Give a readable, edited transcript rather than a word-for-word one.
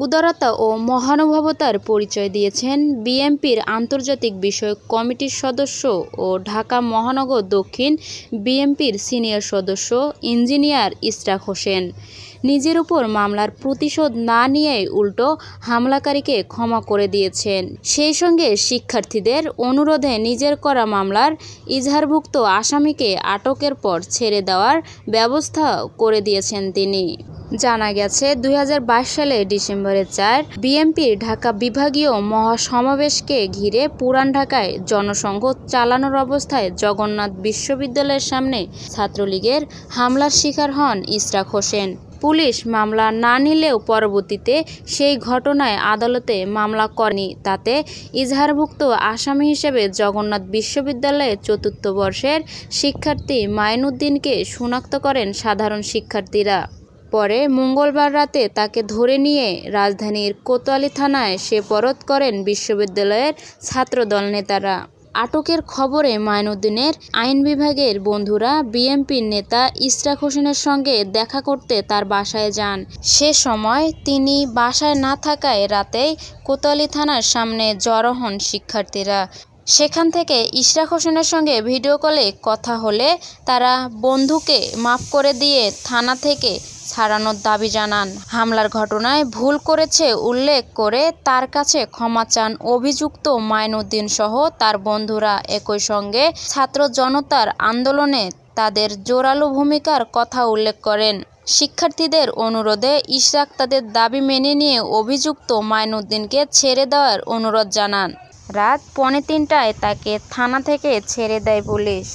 উদারতা ও মহানুভবতার পরিচয় দিয়েছেন বিএনপির আন্তর্জাতিক বিষয়ক কমিটির সদস্য ও ঢাকা মহানগর দক্ষিণ বিএনপির সিনিয়র সদস্য ইঞ্জিনিয়ার ইশরাক হোসেন। নিজের উপর মামলার প্রতিশোধ না নিয়েই উল্টো হামলাকারীকে ক্ষমা করে দিয়েছেন। সেই সঙ্গে শিক্ষার্থীদের অনুরোধে নিজের করা মামলার ইজাহারভুক্ত আসামিকে আটকের পর ছেড়ে দেওয়ার ব্যবস্থা করে দিয়েছেন তিনি। জানা গেছে, 2022 সালের ডিসেম্বরের 4 বিএনপির ঢাকা বিভাগীয় মহাসমাবেশকে ঘিরে পুরান ঢাকায় জনসংঘ চালানোর অবস্থায় জগন্নাথ বিশ্ববিদ্যালয়ের সামনে ছাত্রলীগের হামলার শিকার হন ইশরাক হোসেন। পুলিশ মামলা না নিলেও পরবর্তীতে সেই ঘটনায় আদালতে মামলা করেনি। তাতে ইজাহারভুক্ত আসামি হিসেবে জগন্নাথ বিশ্ববিদ্যালয়ের চতুর্থ বর্ষের শিক্ষার্থী মাইনুদ্দিনকে শনাক্ত করেন সাধারণ শিক্ষার্থীরা। পরে মঙ্গলবার রাতে তাকে ধরে নিয়ে রাজধানীর কোতোয়ালি থানায় সোপর্দ করেন বিশ্ববিদ্যালয়ের ছাত্রদল নেতারা। আটকের খবরে মাইনুদ্দিনের আইন বিভাগের বন্ধুরা বিএনপির নেতা ইশরাক হোসেনের সঙ্গে দেখা করতে তার বাসায় যান। সে সময় তিনি বাসায় না থাকায় রাতেই কোতোয়ালি থানার সামনে জড়ো হন শিক্ষার্থীরা। সেখান থেকে ইশরাক হোসেনের সঙ্গে ভিডিও কলে কথা হলে তারা বন্ধুকে মাফ করে দিয়ে থানা থেকে ছাড়ানোর দাবি জানান। হামলার ঘটনায় ভুল করেছে উল্লেখ করে তার কাছে ক্ষমা চান অভিযুক্ত মাইনুদ্দিন সহ তার বন্ধুরা। একই সঙ্গে ছাত্র জনতার আন্দোলনে তাদের জোরালো ভূমিকার কথা উল্লেখ করেন। শিক্ষার্থীদের অনুরোধে ইশরাক তাদের দাবি মেনে নিয়ে অভিযুক্ত মাইনুদ্দিনকে ছেড়ে দেওয়ার অনুরোধ জানান। রাত 2:45টায় তাকে থানা থেকে ছেড়ে দেয় পুলিশ।